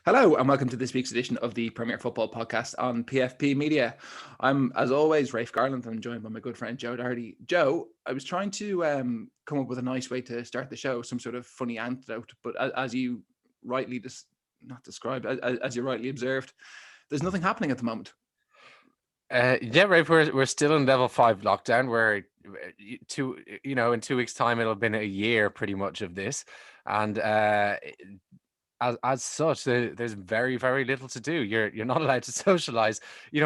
Hello and welcome to this week's edition of the Premier Football Podcast on PFP Media. I'm, as always, Rafe Garland. I'm joined by my good friend Joe Doherty. Joe, I was trying to come up with a nice way to start the show, some sort of funny anecdote, but as you rightly as you rightly observed, there's nothing happening at the moment. Yeah, right. We're still in level 5 lockdown. We're in 2 weeks' time it'll have been a year pretty much of this, and as such, there's very, very little to do. You're not allowed to socialize.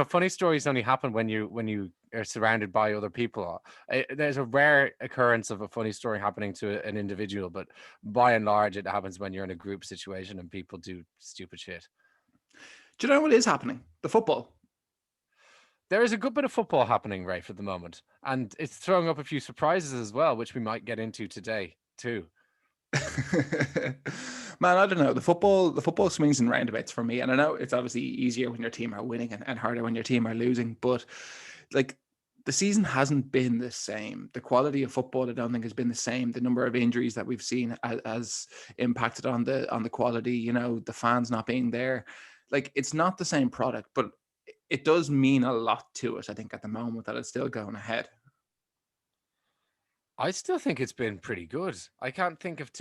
Funny stories only happen when you are surrounded by other people. There's a rare occurrence of a funny story happening to an individual, but by and large, it happens when you're in a group situation and people do stupid shit. Do you know what is happening? The football. There is a good bit of football happening, Rafe, at the moment, and it's throwing up a few surprises as well, which we might get into today too. Man, I don't know. The football swings and roundabouts for me, and I know it's obviously easier when your team are winning and harder when your team are losing. But like, the season hasn't been the same. The quality of football, I don't think, has been the same. The number of injuries that we've seen has impacted on the quality. The fans not being there, like, it's not the same product, but it does mean a lot to us, I think, at the moment that it's still going ahead. I still think it's been pretty good. I can't think of.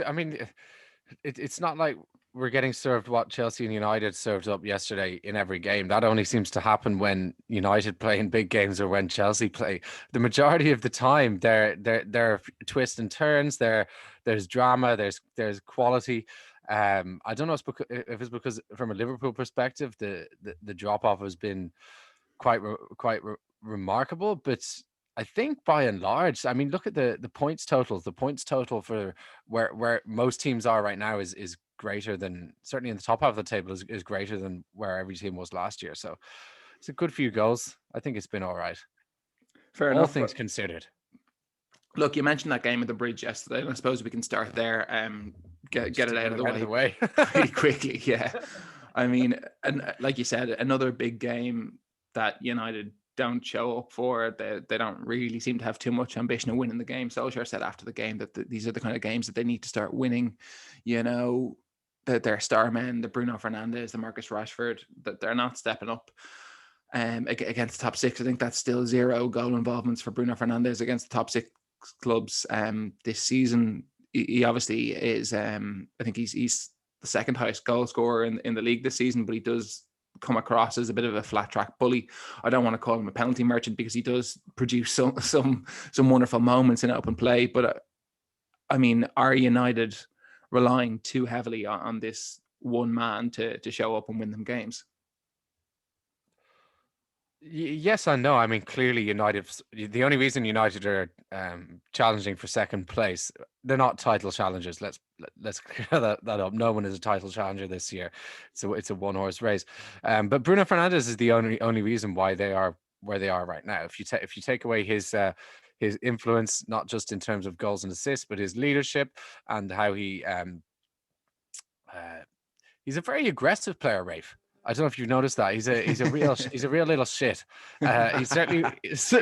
It's not like we're getting served what Chelsea and United served up yesterday in every game. That only seems to happen when United play in big games or when Chelsea play. The majority of the time, there are twists and turns. There's drama. There's quality. I don't know if it's because from a Liverpool perspective, the drop off has been quite remarkable, but I think by and large, I mean, look at the points totals. The points total for where most teams are right now is greater than, certainly in the top half of the table, is greater than where every team was last year. So it's a good few goals. I think it's been all right. Fair All enough. things considered. Look, you mentioned that game at the bridge yesterday, and I suppose we can start there. Get it out of the way pretty quickly. Yeah, I mean, and like you said, another big game that United don't show up for. They don't really seem to have too much ambition of winning the game. Solskjaer said after the game that these are the kind of games that they need to start winning. That their star men, the Bruno Fernandes, the Marcus Rashford, that they're not stepping up. Against the top six, I think that's still 0 goal involvements for Bruno Fernandes against the top six clubs this season. He obviously is. I think he's the second highest goal scorer in the league this season, but he does come across as a bit of a flat track bully. I don't want to call him a penalty merchant because he does produce some wonderful moments in open play. But I mean, are United relying too heavily on this one man to show up and win them games? Yes and no. I mean, clearly United. The only reason United are challenging for second place, they're not title challengers. Let's clear that up. No one is a title challenger this year. So it's a one horse race. But Bruno Fernandes is the only reason why they are where they are right now. If you take away his influence, not just in terms of goals and assists, but his leadership and how he's a very aggressive player, Rafe. I don't know if you've noticed that he's a real little shit. He's certainly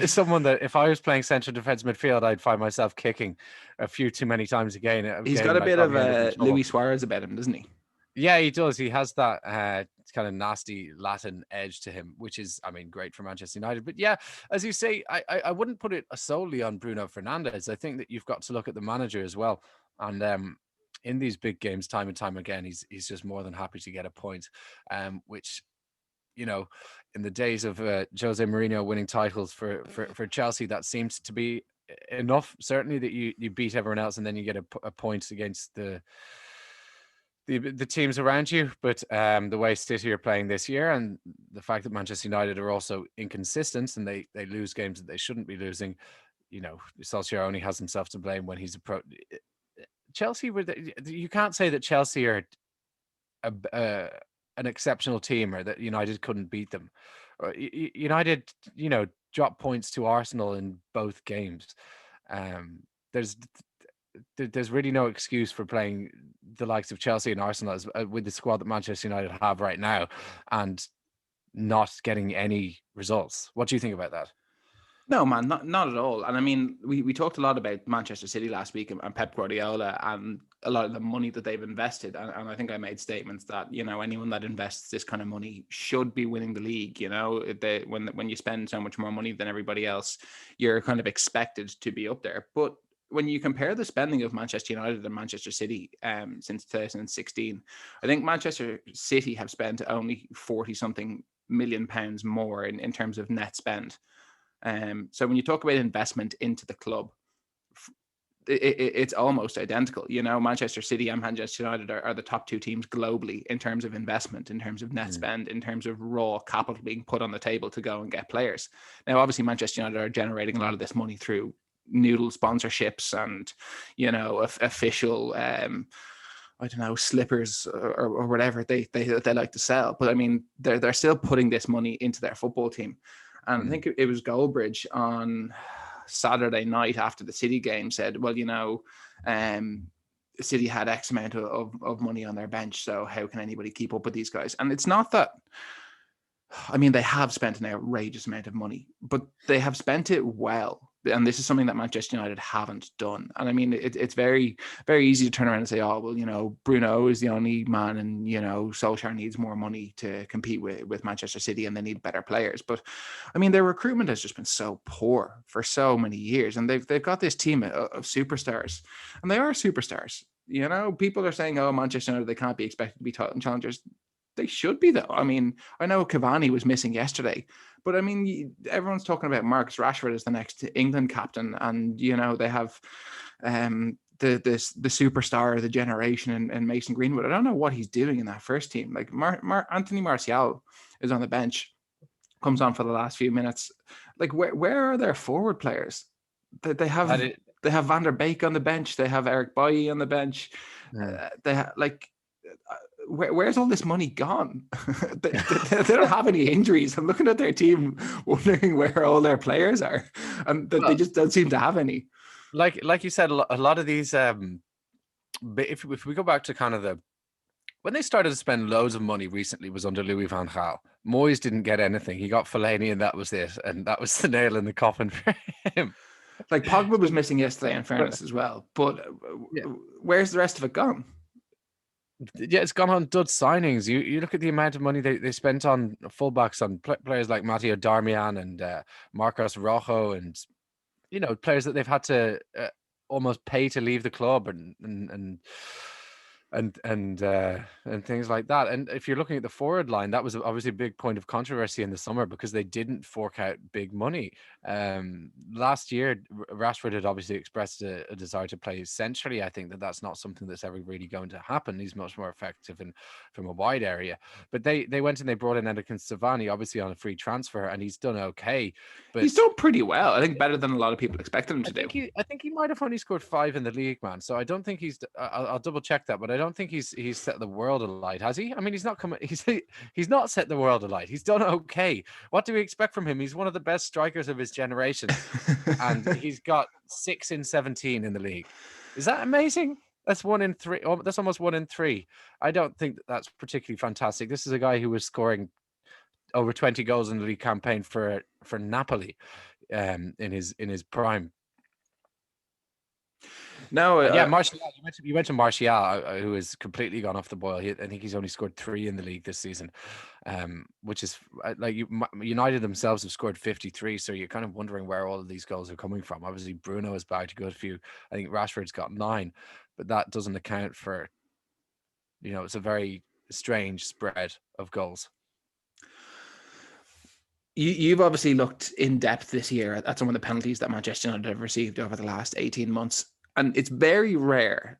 someone that if I was playing central defense midfield, I'd find myself kicking a few too many times again. He's got a bit of Luis Suarez about him, doesn't he? Yeah, he does. He has that kind of nasty Latin edge to him, which is, I mean, great for Manchester United. But yeah, as you say, I wouldn't put it solely on Bruno Fernandes. I think that you've got to look at the manager as well. And in these big games, time and time again, he's just more than happy to get a point, which, in the days of Jose Mourinho winning titles for Chelsea, that seems to be enough. Certainly that you beat everyone else and then you get a point against the teams around you. But the way City are playing this year and the fact that Manchester United are also inconsistent and they lose games that they shouldn't be losing, Solskjaer only has himself to blame when he's Chelsea. You can't say that Chelsea are an exceptional team or that United couldn't beat them. United, dropped points to Arsenal in both games. There's really no excuse for playing the likes of Chelsea and Arsenal with the squad that Manchester United have right now and not getting any results. What do you think about that? No, man, not at all. And I mean, we talked a lot about Manchester City last week and Pep Guardiola and a lot of the money that they've invested. And I think I made statements that, anyone that invests this kind of money should be winning the league. When you spend so much more money than everybody else, you're kind of expected to be up there. But when you compare the spending of Manchester United and Manchester City since 2016, I think Manchester City have spent only 40 something million pounds more in terms of net spend. So when you talk about investment into the club, it's almost identical. Manchester City and Manchester United are the top two teams globally in terms of investment, in terms of net spend, in terms of raw capital being put on the table to go and get players. Now, obviously, Manchester United are generating a lot of this money through noodle sponsorships and, official, I don't know, slippers or whatever they like to sell. But I mean, they're still putting this money into their football team. And I think it was Goldbridge on Saturday night after the City game said, well, City had X amount of money on their bench, so how can anybody keep up with these guys? And it's not that, I mean, they have spent an outrageous amount of money, but they have spent it well. And this is something that Manchester United haven't done. And I mean, it's very, very easy to turn around and say, oh, well, Bruno is the only man and, Solskjaer needs more money to compete with Manchester City and they need better players. But I mean, their recruitment has just been so poor for so many years. And they've got this team of superstars, and they are superstars. People are saying, oh, Manchester United, they can't be expected to be title challengers. They should be, though. I mean, I know Cavani was missing yesterday, but I mean, everyone's talking about Marcus Rashford as the next England captain, and they have the superstar of the generation and Mason Greenwood. I don't know what he's doing in that first team. Like Anthony Martial is on the bench, comes on for the last few minutes. Like where are their forward players? They have Van der Beek on the bench. They have Eric Bailly on the bench. They have where's all this money gone? they don't have any injuries. I'm looking at their team, wondering where all their players are, and they just don't seem to have any. Like you said, a lot of these. If we go back to kind of when they started to spend loads of money recently was under Louis van Gaal. Moyes didn't get anything. He got Fellaini, and that was it. And that was the nail in the coffin for him. Like Pogba was missing yesterday, in fairness, as well. But where's the rest of it gone? Yeah, it's gone on dud signings. You look at the amount of money they spent on fullbacks, on players like Matteo Darmian and Marcos Rojo, and players that they've had to almost pay to leave the club and things like that. And if you're looking at the forward line, that was obviously a big point of controversy in the summer because they didn't fork out big money. Last year, Rashford had obviously expressed a desire to play centrally. I think that's not something that's ever really going to happen. He's much more effective from a wide area. But they went and they brought in Edinson Cavani, obviously on a free transfer, and he's done okay. But he's done pretty well. I think better than a lot of people expected him to do. I think he might have only scored 5 in the league, man. So I don't think he's. I'll double check that, but I don't think he's set the world alight, has he? I mean, he's not coming. He's not set the world alight. He's done okay. What do we expect from him? He's one of the best strikers of his generation, and he's got 6 in 17 in the league. Is that amazing? That's 1 in 3. Oh, that's almost 1 in 3. I don't think that's particularly fantastic. This is a guy who was scoring over 20 goals in the league campaign for Napoli, in his prime. No, Martial. You mentioned Martial, who has completely gone off the boil. I think he's only scored 3 in the league this season, which is like United themselves have scored 53. So you're kind of wondering where all of these goals are coming from. Obviously, Bruno has bagged a good few. I think Rashford's got 9, but that doesn't account for. It's a very strange spread of goals. You've obviously looked in depth this year at some of the penalties that Manchester United have received over the last 18 months. And it's very rare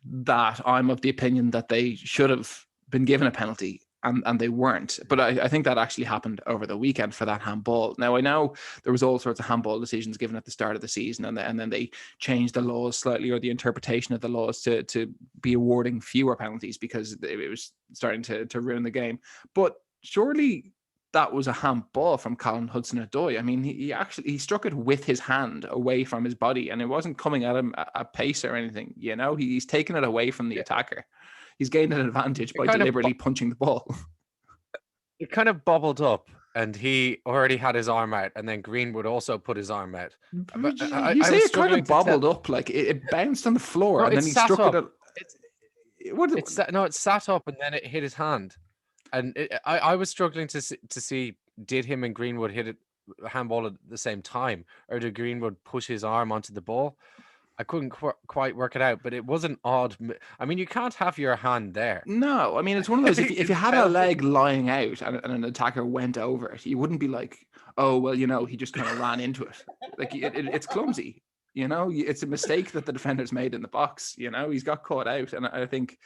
that I'm of the opinion that they should have been given a penalty and they weren't. But I think that actually happened over the weekend for that handball. Now, I know there was all sorts of handball decisions given at the start of the season, and then they changed the laws slightly, or the interpretation of the laws to be awarding fewer penalties because it was starting to ruin the game. But surely that was a handball from Colin Hudson-Odoi. I mean, he struck it with his hand away from his body, and it wasn't coming at him at pace or anything. He's taken it away from the attacker. He's gained an advantage by deliberately punching the ball. It kind of bobbled up and he already had his arm out, and then Greenwood also put his arm out. But You say was it kind of struggling to bobbled up, like it bounced on the floor, No, and it then he sat struck up. it. It sat up, and then it hit his hand. And I was struggling to see did him and Greenwood hit it handball at the same time, or did Greenwood push his arm onto the ball? I couldn't quite work it out, but it was an odd. I mean, you can't have your hand there. No, I mean, it's one of those. If you had a leg lying out and an attacker went over it, you wouldn't be like, oh, well, he just kind of ran into it. Like it's clumsy. It's a mistake that the defender's made in the box. He's got caught out, and I think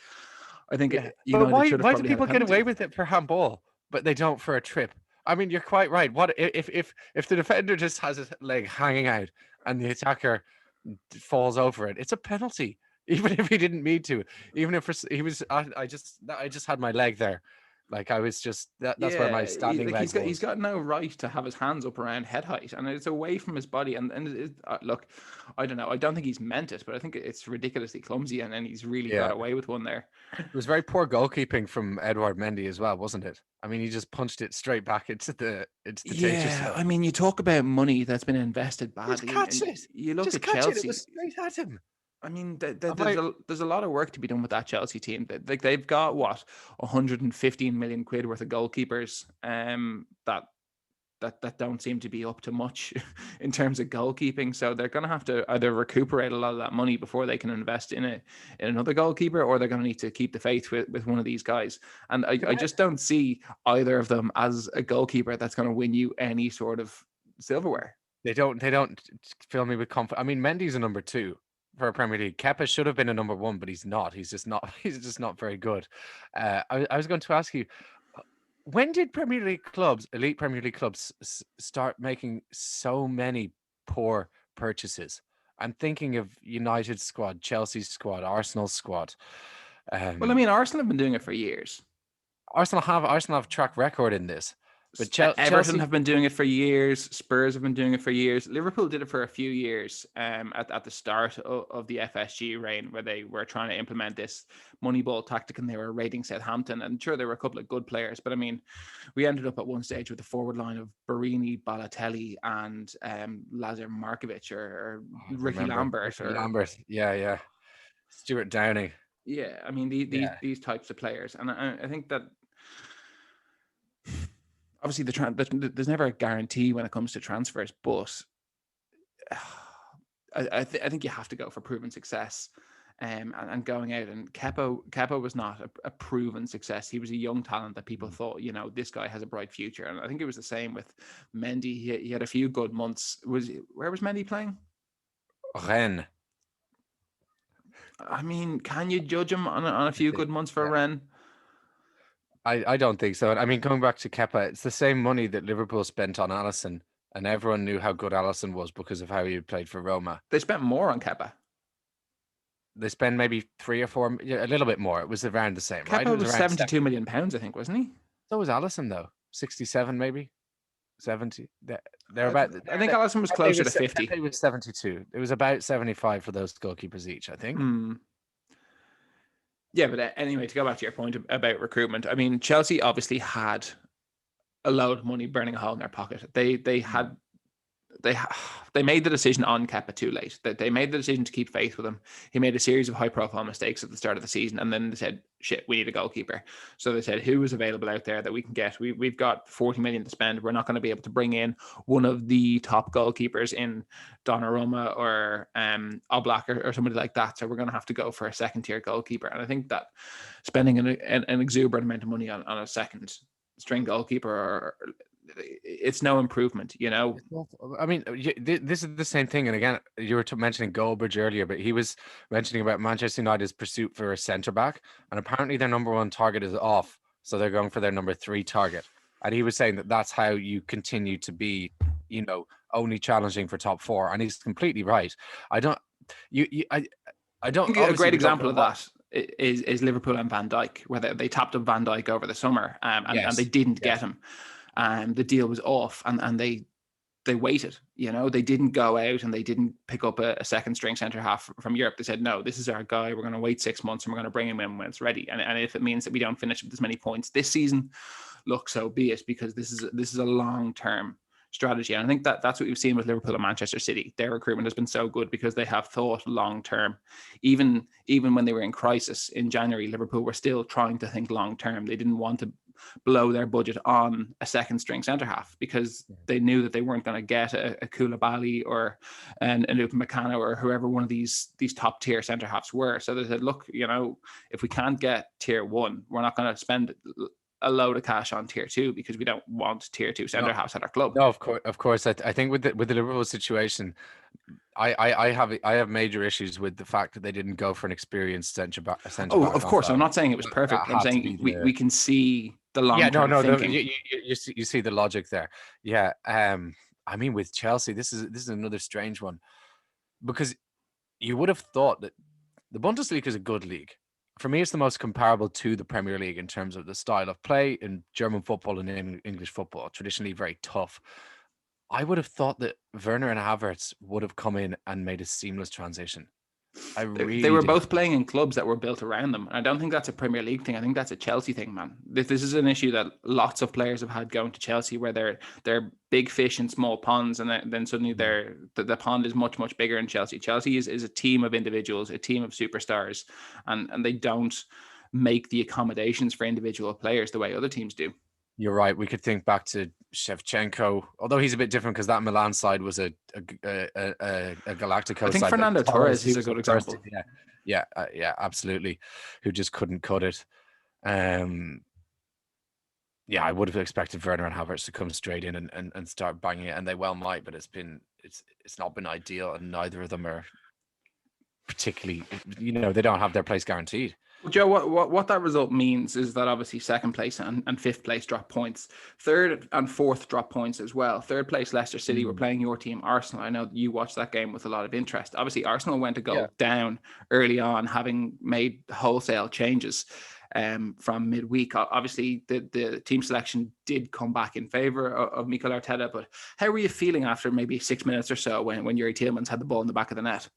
Yeah. United But should have why probably do had a people get away penalty. with it for handball, but they don't for a trip? I mean, you're quite right. What if the defender just has his leg hanging out and the attacker falls over it? It's a penalty, even if he didn't mean to. Even if he was, I just had my leg there, like I was just that's where my standing leg was. He's got no right to have his hands up around head height, and it's away from his body. And look, I don't know. I don't think he's meant it, but I think it's ridiculously clumsy, and then he's really got away with one there. It was very poor goalkeeping from Edouard Mendy as well, wasn't it? I mean, he just punched it straight back into the danger zone. I mean, you talk about money that's been invested badly. Just catch it. You look just at catch Chelsea. It was straight at him. I mean, there's a lot of work to be done with that Chelsea team. Like they've got 115 million quid worth of goalkeepers. That don't seem to be up to much in terms of goalkeeping. So they're going to have to either recuperate a lot of that money before they can invest in another goalkeeper, or they're going to need to keep the faith with one of these guys. And I just don't see either of them as a goalkeeper that's going to win you any sort of silverware. They don't fill me with confidence. I mean, Mendy's a number 2 for a Premier League. Kepa should have been a number 1, but he's not. He's just not. He's just not very good. I was going to ask you, when did elite Premier League clubs, start making so many poor purchases? I'm thinking of United's squad, Chelsea's squad, Arsenal's squad. Well, I mean, Arsenal have been doing it for years. Arsenal have track record in this. But Everton have been doing it for years. Spurs have been doing it for years. Liverpool did it for a few years at the start of the FSG reign, where they were trying to implement this Moneyball tactic, and they were raiding Southampton. And sure, there were a couple of good players, but I mean, we ended up at one stage with a forward line of Barini, Balotelli, and Lazar Markovic or Ricky Lambert. Yeah. Stuart Downing. Yeah, I mean, these types of players. And I think that obviously there's never a guarantee when it comes to transfers, but I think you have to go for proven success, and going out. And Kepa was not a proven success. He was a young talent that people thought, this guy has a bright future. And I think it was the same with Mendy. He had a few good months. Where was Mendy playing? Rennes. I mean, can you judge him on a few good months for Rennes? I don't think so. I mean, going back to Kepa, it's the same money that Liverpool spent on Alisson, and everyone knew how good Alisson was because of how he played for Roma. They spent more on Kepa. They spent maybe 3 or 4, a little bit more. It was around the same, Kepa right? was 72 million pounds, I think, wasn't he? So was Alisson, though. 67, maybe 70. They're about. I think Alisson was closer to 50. It was 72. It was about 75 for those goalkeepers each, I think. Yeah, but anyway, to go back to your point about recruitment, I mean, Chelsea obviously had a load of money burning a hole in their pocket. They made the decision on Kepa too late. They made the decision to keep faith with him. He made a series of high-profile mistakes at the start of the season, and then they said, "Shit, we need a goalkeeper." So they said, "Who is available out there that we can get? We've got 40 million to spend. We're not going to be able to bring in one of the top goalkeepers in Donnarumma or Oblak or somebody like that. So we're going to have to go for a second-tier goalkeeper." And I think that spending an exuberant amount of money on a second-string goalkeeper, it's no improvement, I mean, this is the same thing. And again, you were mentioning Goldbridge earlier, but he was mentioning about Manchester United's pursuit for a centre back, and apparently their number 1 target is off, so they're going for their number 3 target. And he was saying that that's how you continue to be, only challenging for top 4, and he's completely right. I don't. I don't. A great example of that is Liverpool and Van Dijk, where they tapped up Van Dijk over the summer, and they didn't get him. The deal was off, and they they waited. They didn't go out and they didn't pick up a second string centre half from Europe. They said, no, this is our guy. We're going to wait 6 months and we're going to bring him in when it's ready. And if it means that we don't finish with as many points this season, look, so be it, because this is a long-term strategy. And I think that's what we've seen with Liverpool and Manchester City. Their recruitment has been so good because they have thought long-term. Even when they were in crisis in January, Liverpool were still trying to think long-term. They didn't want to blow their budget on a second string centre half because they knew that they weren't going to get a Koulibaly or an Upamecano or whoever one of these top tier centre halves were. So they said, look, if we can't get tier one, we're not going to spend a load of cash on tier two because we don't want tier two centre halves at our club. No, of course. I think with the Liverpool situation, I have major issues with the fact that they didn't go for an experienced centre back. Oh, of course. I'm not saying it was perfect. I'm saying we can see the long-term thinking. You see the logic there. Yeah. I mean, with Chelsea, this is another strange one, because you would have thought that the Bundesliga is a good league. For me, it's the most comparable to the Premier League in terms of the style of play in German football and in English football, traditionally very tough. I would have thought that Werner and Havertz would have come in and made a seamless transition. They were both playing in clubs that were built around them. And I don't think that's a Premier League thing. I think that's a Chelsea thing, man. This is an issue that lots of players have had going to Chelsea, where they're big fish in small ponds, and then suddenly the pond is much, much bigger in Chelsea. Chelsea is a team of individuals, a team of superstars, and they don't make the accommodations for individual players the way other teams do. You're right. We could think back to Shevchenko, although he's a bit different because that Milan side was a Galactico. I think side, Fernando Torres is a good example. Yeah, absolutely. Who just couldn't cut it. Yeah, I would have expected Werner and Havertz to come straight in and start banging it, and they well might, but it's not been ideal, and neither of them are particularly. They don't have their place guaranteed. Well, Joe, what that result means is that obviously second place and fifth place drop points. Third and fourth drop points as well. Third place, Leicester City, were playing your team, Arsenal. I know you watched that game with a lot of interest. Obviously, Arsenal went to go down early on, having made wholesale changes from midweek. Obviously, the team selection did come back in favour of Mikel Arteta, but how were you feeling after maybe 6 minutes or so when Yuri Tielemans had the ball in the back of the net?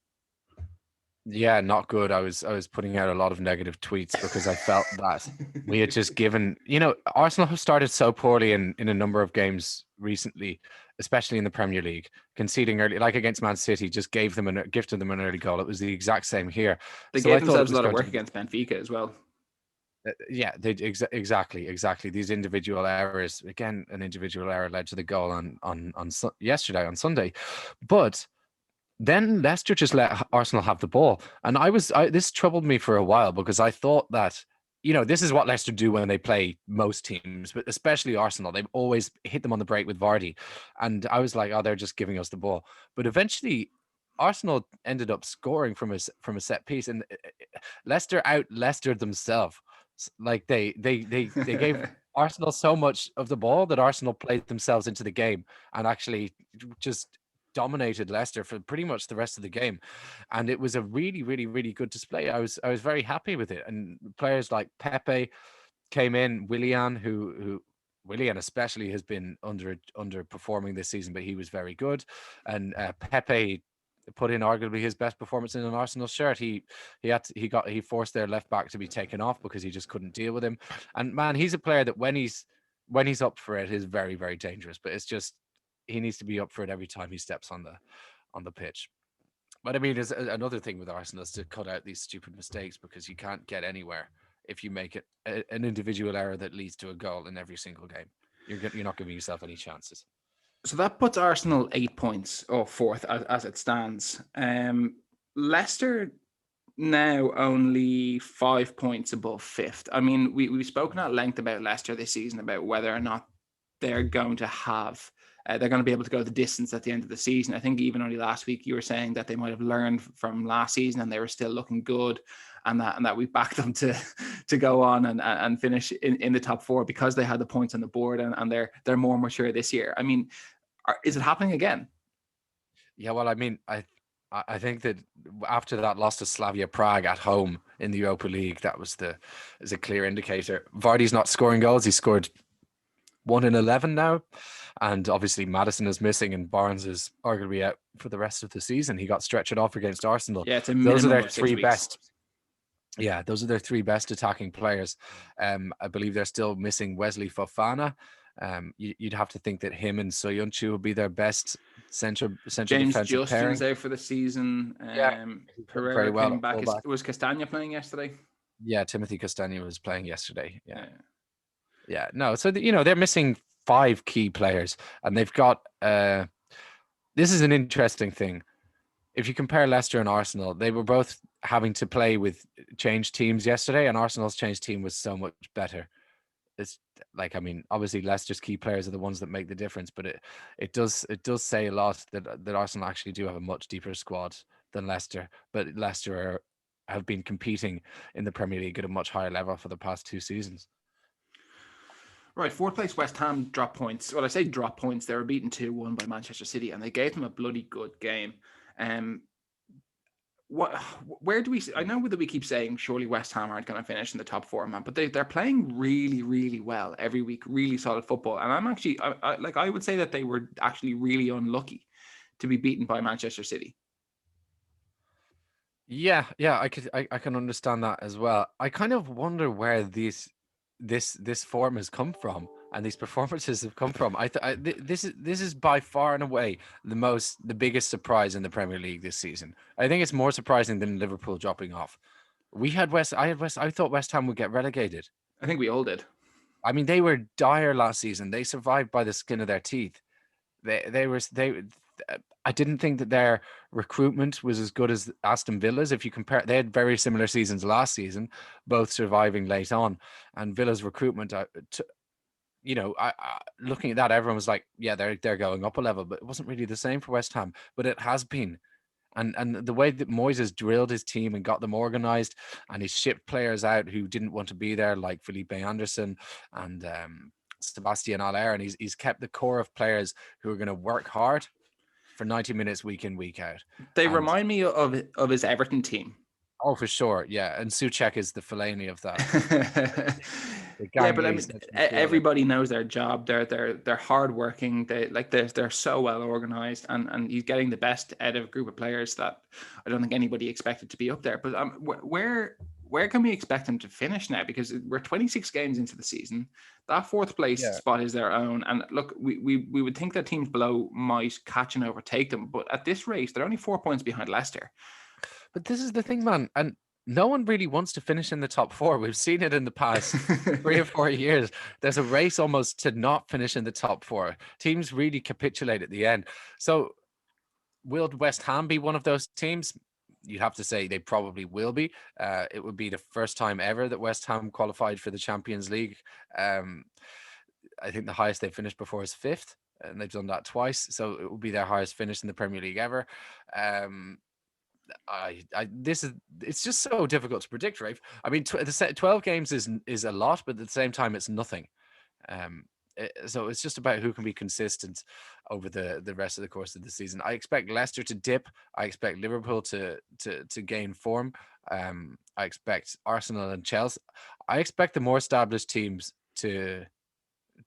Yeah, not good. I was putting out a lot of negative tweets because I felt that we had just given, Arsenal have started so poorly in a number of games recently, especially in the Premier League, conceding early, like against Man City, just gifted them an early goal. It was the exact same here. They gave themselves a lot of work against Benfica as well. Yeah, they exactly. These individual errors, again, an individual error led to the goal on yesterday on Sunday, but then Leicester just let Arsenal have the ball. And this troubled me for a while because I thought that, this is what Leicester do when they play most teams, but especially Arsenal. They've always hit them on the break with Vardy. And I was like, oh, they're just giving us the ball. But eventually Arsenal ended up scoring from a set piece, and Leicester out-Leicestered themselves. Like they gave Arsenal so much of the ball that Arsenal played themselves into the game and actually just dominated Leicester for pretty much the rest of the game, and it was a really, really, really good display. I was very happy with it, and players like Pepe came in. Willian especially has been underperforming this season, but he was very good, and Pepe put in arguably his best performance in an Arsenal shirt. He forced their left back to be taken off because he just couldn't deal with him, and man, he's a player that when he's up for it is very, very dangerous, but it's just he needs to be up for it every time he steps on the pitch. But I mean, there's another thing with Arsenal is to cut out these stupid mistakes, because you can't get anywhere if you make it an individual error that leads to a goal in every single game. You're not giving yourself any chances. So that puts Arsenal 8 points off fourth as it stands. Leicester now only 5 points above fifth. I mean, we've spoken at length about Leicester this season, about whether or not they're going to have they're going to be able to go the distance at the end of the season. I think even only last week you were saying that they might have learned from last season and they were still looking good, and that we backed them to go on and finish in the top four because they had the points on the board, and they're more mature this year. I mean, is it happening again? Yeah, well, I mean, I think that after that loss to Slavia Prague at home in the Europa League, that was is a clear indicator. Vardy's not scoring goals. He scored 1 in 11 now. And obviously Maddison is missing and Barnes is arguably out for the rest of the season. He got stretchered off against Arsenal. Yeah, it's a Those are minimum their of 6 three weeks. best. Yeah, those are their three best attacking players. I believe they're still missing Wesley Fofana. You'd have to think that him and Soyuncu will be their best central James defensive pairing. Justin's out for the season. Pereira very well came at back. fullback. Was Castagna playing yesterday? Yeah, Timothy Castagna was playing yesterday. Yeah. No, so they're missing 5 key players, and they've got. This is an interesting thing. If you compare Leicester and Arsenal, they were both having to play with changed teams yesterday, and Arsenal's changed team was so much better. It's like, I mean, obviously Leicester's key players are the ones that make the difference, but it does say a lot that Arsenal actually do have a much deeper squad than Leicester, but Leicester have been competing in the Premier League at a much higher level for the past 2 seasons. Right, 4th place West Ham dropped points. Well, I say drop points. They were beaten 2-1 by Manchester City, and they gave them a bloody good game. Where do we? I know that we keep saying surely West Ham aren't going to finish in the top 4, man, but they're playing really, really well every week. Really solid football, and I'm actually I would say that they were actually really unlucky to be beaten by Manchester City. Yeah, I can understand that as well. I kind of wonder where this form has come from and these performances have come from. This is by far and away the biggest surprise in the Premier League this season. I think it's more surprising than Liverpool dropping off. I thought West Ham would get relegated. I think we all did. I mean, they were dire last season. They survived by the skin of their teeth. I didn't think that their recruitment was as good as Aston Villa's. If you compare, they had very similar seasons last season, both surviving late on. And Villa's recruitment, looking at that, everyone was like, yeah, they're going up a level, but it wasn't really the same for West Ham. But it has been. And the way that Moyes has drilled his team and got them organised, and he's shipped players out who didn't want to be there, like Felipe Anderson and Sebastian Aller, and he's kept the core of players who are going to work hard for 90 minutes week in, week out. They remind me of his Everton team. Oh, for sure. Yeah. And Souček is the Fellaini of that. Yeah, but I mean, everybody knows their job. They're hardworking. They're so well organized, and he's getting the best out of a group of players that I don't think anybody expected to be up there. But where can we expect them to finish now? Because we're 26 games into the season. That 4th place spot is their own. And look, we would think that teams below might catch and overtake them. But at this rate, they're only 4 points behind Leicester. But this is the thing, man. And no one really wants to finish in the top 4. We've seen it in the past 3 or 4 years. There's a race almost to not finish in the top 4. Teams really capitulate at the end. So will West Ham be one of those teams? You'd have to say they probably will be. It would be the first time ever that West Ham qualified for the Champions League. I think the highest they finished before is 5th, and they've done that twice. So it will be their highest finish in the Premier League ever. It's just so difficult to predict, Rafe. I mean, 12 games is a lot, but at the same time, it's nothing. So it's just about who can be consistent over the rest of the course of the season. I expect Leicester to dip. I expect Liverpool to gain form. I expect Arsenal and Chelsea. I expect the more established teams to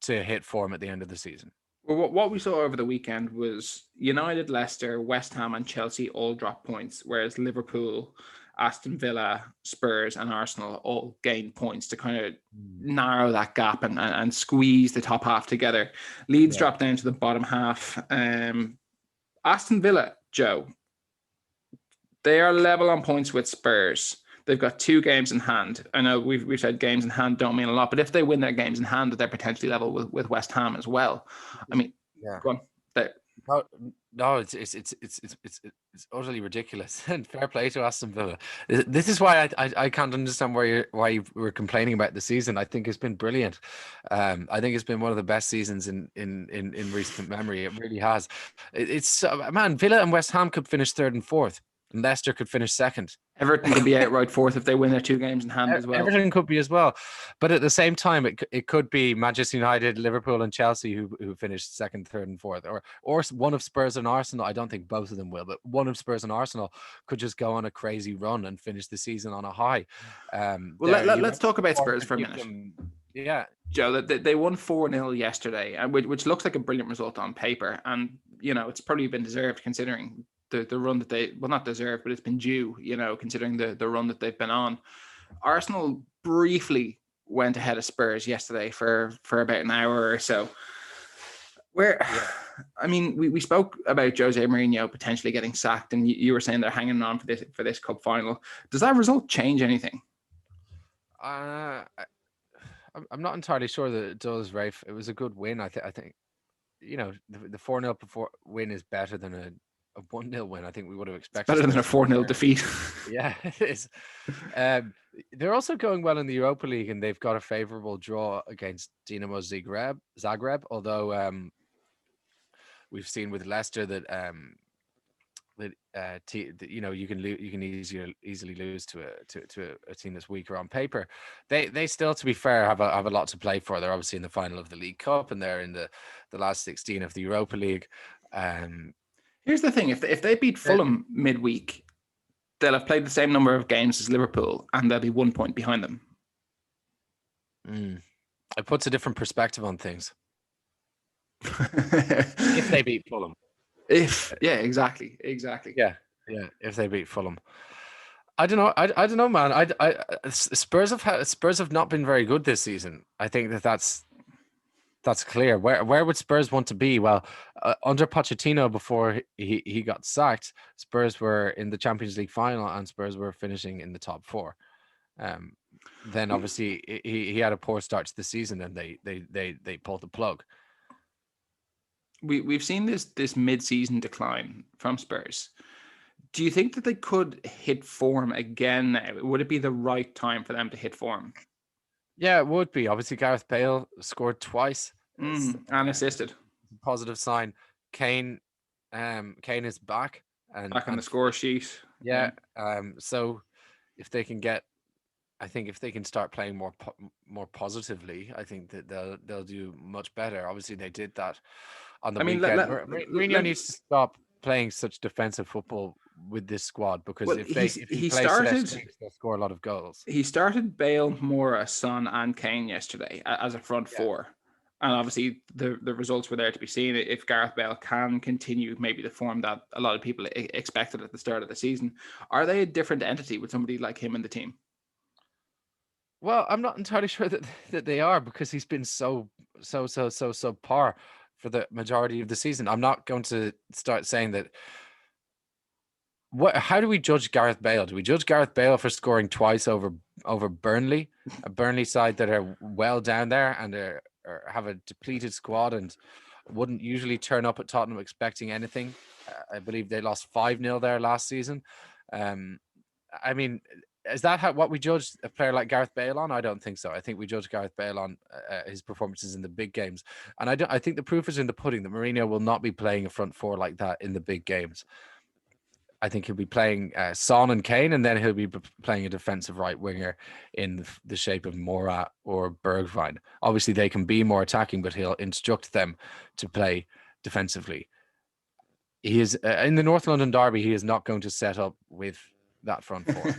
hit form at the end of the season. Well, what we saw over the weekend was United, Leicester, West Ham, and Chelsea all dropped points, whereas Liverpool, Aston Villa, Spurs, and Arsenal all gained points to kind of narrow that gap and squeeze the top half together. Leeds dropped down to the bottom half. Aston Villa, Joe, they are level on points with Spurs. They've got 2 games in hand. I know we've said games in hand don't mean a lot, but if they win their games in hand, they're potentially level with West Ham as well. I mean, go on. No, it's utterly ridiculous. And fair play to Aston Villa. This is why I can't understand why you were complaining about the season. I think it's been brilliant. I think it's been one of the best seasons in recent memory. It really has. Man, Villa and West Ham could finish 3rd and 4th. And Leicester could finish 2nd. Everton could be outright 4th if they win their 2 games in hand as well. Everton could be as well. But at the same time, it could be Manchester United, Liverpool, and Chelsea who finished 2nd, 3rd, and 4th. Or one of Spurs and Arsenal. I don't think both of them will, but one of Spurs and Arsenal could just go on a crazy run and finish the season on a high. Let's talk about Spurs for a minute. Joe, that they won 4-0 yesterday, which looks like a brilliant result on paper. And, it's probably been deserved considering the run that not deserved, but it's been due, considering the run that they've been on. Arsenal briefly went ahead of Spurs yesterday for about an hour or so. We spoke about Jose Mourinho potentially getting sacked, and you were saying they're hanging on for this cup final. Does that result change anything? I'm not entirely sure that it does, Rafe. It was a good win. I think the 4-0 win is better than a 1-0 win. I think we would have expected. It's better than a 4-0 defeat. Yeah, it is. They're also going well in the Europa League, and they've got a favourable draw against Dinamo Zagreb. Although we've seen with Leicester that you can easily lose to a team that's weaker on paper. They still, to be fair, have a lot to play for. They're obviously in the final of the League Cup, and they're in the last 16 of the Europa League. Here's the thing: if they beat Fulham midweek, they'll have played the same number of games as Liverpool, and they'll be 1 point behind them. It puts a different perspective on things. If they beat Fulham. Exactly. Yeah. If they beat Fulham, I don't know. I don't know, man. Spurs have not been very good this season. I think that's clear. Where would Spurs want to be? Well, under Pochettino, before he got sacked, Spurs were in the Champions League final, and Spurs were finishing in the top 4. Then obviously he had a poor start to the season, and they pulled the plug. We've seen this mid-season decline from Spurs. Do you think that they could hit form again now? Would it be the right time for them to hit form? Yeah, it would be. Obviously, Gareth Bale scored twice and assisted. Positive sign. Kane is back and back on the score sheet. Yeah. So if they can start playing more positively, I think that they'll do much better. Obviously, they did that on the weekend. Mourinho needs to stop playing such defensive football with this squad, because if he plays they'll score a lot of goals. He started Bale, Moura, Son, and Kane yesterday as a front four, and obviously the results were there to be seen. If Gareth Bale can continue maybe the form that a lot of people expected at the start of the season, are they a different entity with somebody like him in the team? Well, I'm not entirely sure that they are, because he's been so par for the majority of the season. I'm not going to start saying that. How do we judge Gareth Bale? Do we judge Gareth Bale for scoring twice over Burnley, a Burnley side that are well down there and have a depleted squad and wouldn't usually turn up at Tottenham expecting anything? I believe they lost 5-0 there last season. I mean, is that what we judge a player like Gareth Bale on? I don't think so. I think we judge Gareth Bale on his performances in the big games. And I think the proof is in the pudding that Mourinho will not be playing a front four like that in the big games. I think he'll be playing Son and Kane, and then he'll be playing a defensive right winger in the shape of Moura or Bergwijn. Obviously, they can be more attacking, but he'll instruct them to play defensively. He is in the North London derby. He is not going to set up with that front four.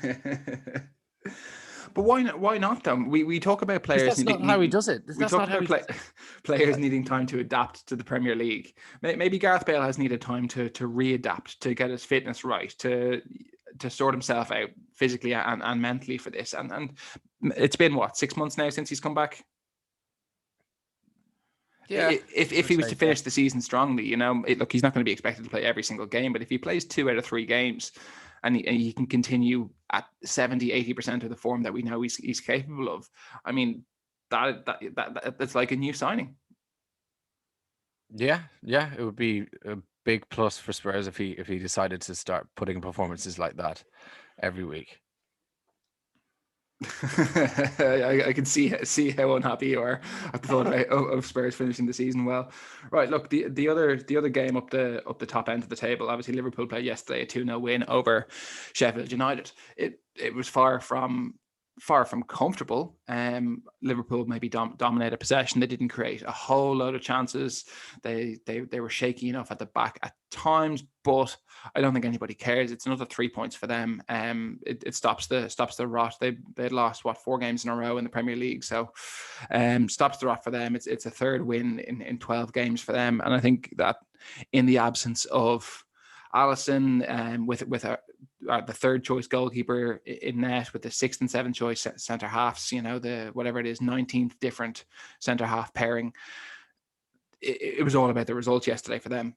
But why not though? We talk about players. That's not how he does it. We talk about players needing time to adapt to the Premier League. Maybe Gareth Bale has needed time to readapt, to get his fitness right, to sort himself out physically and mentally for this. And it's been 6 months now since he's come back. Yeah. If he was to finish the season strongly, look, he's not going to be expected to play every single game, but if he plays 2 out of 3 games, and he can continue at 70-80% of the form that we know he's capable of, I mean, that's like a new signing. Yeah, it would be a big plus for Spurs if he decided to start putting performances like that every week. I can see how unhappy you are at the thought of Spurs finishing the season well. Right, look, the other game up the top end of the table. Obviously, Liverpool played yesterday a 2-0 win over Sheffield United. It was far from far from comfortable. Liverpool maybe dominated possession. They didn't create a whole load of chances. They were shaky enough at the back at times, but I don't think anybody cares. It's another 3 points for them. It stops the rot. They'd lost 4 games in a row in the Premier League, so stops the rot for them. It's a third win in 12 games for them, and I think that in the absence of Alisson, with the third choice goalkeeper in net, with the 6th and 7th choice centre halves, the whatever it is, 19th different centre half pairing. It was all about the results yesterday for them.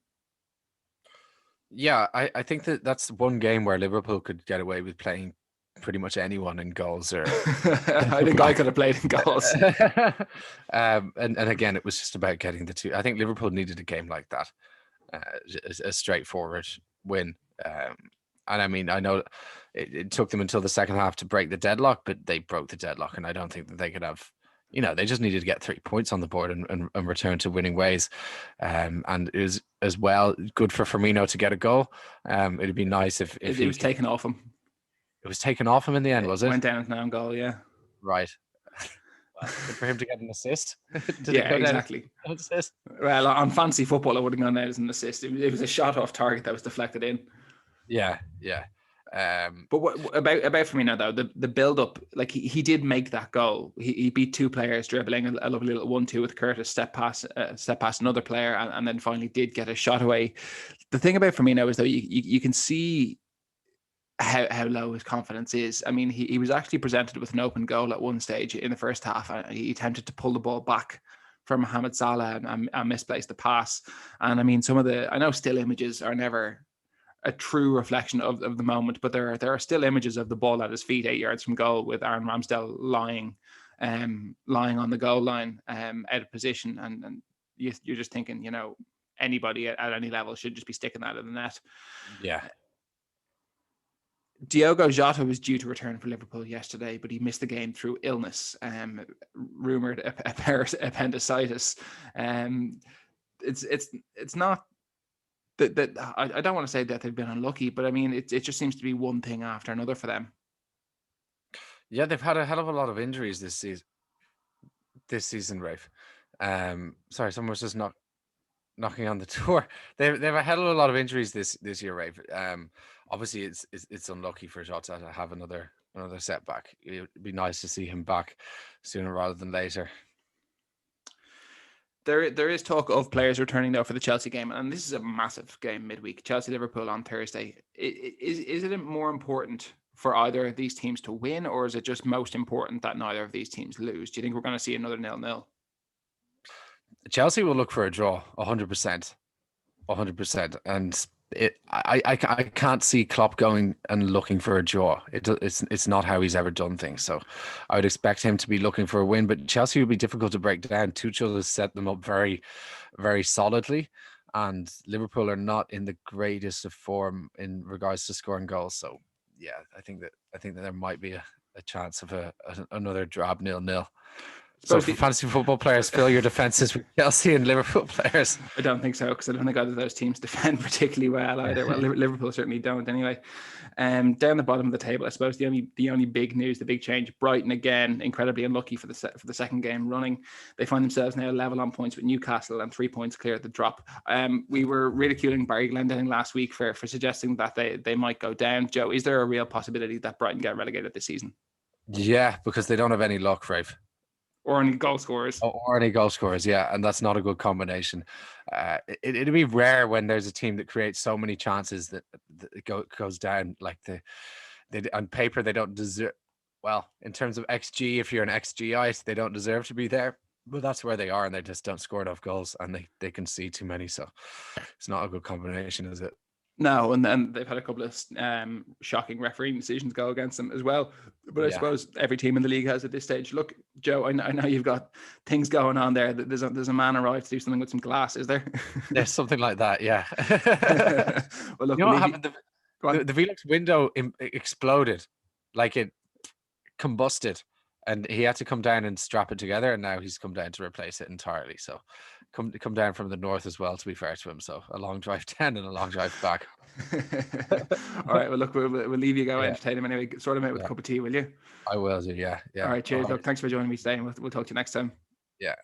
Yeah, I think that's one game where Liverpool could get away with playing pretty much anyone in goals. Or I think I could have played in goals. And again, it was just about getting the two. I think Liverpool needed a game like that, a straightforward win. And I mean, I know it took them until the second half to break the deadlock, but they broke the deadlock, and I don't think that they could have. They just needed to get 3 points on the board and return to winning ways. And it was as well good for Firmino to get a goal. It'd be nice if it was taken off him. It was taken off him in the end, was it? Went down as an own goal, yeah. Right. Well, good for him to get an assist. Yeah, exactly. Assist? Well, on fancy football, it would have gone out as an assist. It was a shot off target that was deflected in. Yeah. But what about Firmino though? The build up, like he did make that goal. He beat 2 players dribbling a lovely little 1-2 with Curtis, step past another player, and then finally did get a shot away. The thing about Firmino is though you can see how low his confidence is. I mean, he was actually presented with an open goal at one stage in the first half. He attempted to pull the ball back from Mohamed Salah and misplaced the pass. And I mean, I know still images are never a true reflection of the moment, but there are still images of the ball at his feet 8 yards from goal with Aaron Ramsdale lying on the goal line, out of position, and you're just thinking, anybody at any level should just be sticking that in the net. Yeah. Diogo Jota was due to return for Liverpool yesterday, but he missed the game through illness, rumored appendicitis. It's not that I don't want to say that they've been unlucky, but I mean, it just seems to be one thing after another for them. Yeah, they've had a hell of a lot of injuries this season, Rafe. Sorry, someone was just knocking on the door. They've a hell of a lot of injuries this year, Rafe. Obviously, it's unlucky for Jota to have another setback. It'd be nice to see him back sooner rather than later. There is talk of players returning though for the Chelsea game, and this is a massive game midweek. Chelsea-Liverpool on Thursday. Is it more important for either of these teams to win, or is it just most important that neither of these teams lose? Do you think we're going to see another 0-0? Chelsea will look for a draw, 100%, and I can't see Klopp going and looking for a draw. It's not how he's ever done things. So I would expect him to be looking for a win, but Chelsea would be difficult to break down. Tuchel has set them up very, very solidly, and Liverpool are not in the greatest of form in regards to scoring goals. So yeah, I think that there might be a chance of another drab 0-0. So for fantasy football players, fill your defenses with Chelsea and Liverpool players. I don't think so, because I don't think either of those teams defend particularly well either. Well, Liverpool certainly don't anyway. Down the bottom of the table, I suppose the only big news, the big change, Brighton again, incredibly unlucky for the second game running. They find themselves now level on points with Newcastle and 3 points clear at the drop. We were ridiculing Barry Glendinning last week for suggesting that they might go down. Joe, is there a real possibility that Brighton get relegated this season? Yeah, because they don't have any luck, Rafe. Or any goal scorers. Or any goal scorers, yeah. And that's not a good combination. It'd be rare when there's a team that creates so many chances that it goes down. Like on paper, they don't deserve. Well, in terms of XG, if you're an XGite, they don't deserve to be there. But that's where they are, and they just don't score enough goals, and they concede too many. So it's not a good combination, is it? No, and then they've had a couple of shocking refereeing decisions go against them as well. But I suppose every team in the league has at this stage. Look, Joe, I know you've got things going on there. There's a man arrived to do something with some glass, is there? There's something like that, yeah. Well, look, you know what happened? The Velux window exploded, like it combusted. And he had to come down and strap it together, and now he's come down to replace it entirely. So come down from the north as well, to be fair to him. So a long drive down and a long drive back. All right. Well, look, we'll leave you go. Yeah. Entertain him anyway. Sort him out with a cup of tea, will you? I will do. Yeah. All right. Cheers. Look, thanks for joining me today. And we'll talk to you next time. Yeah.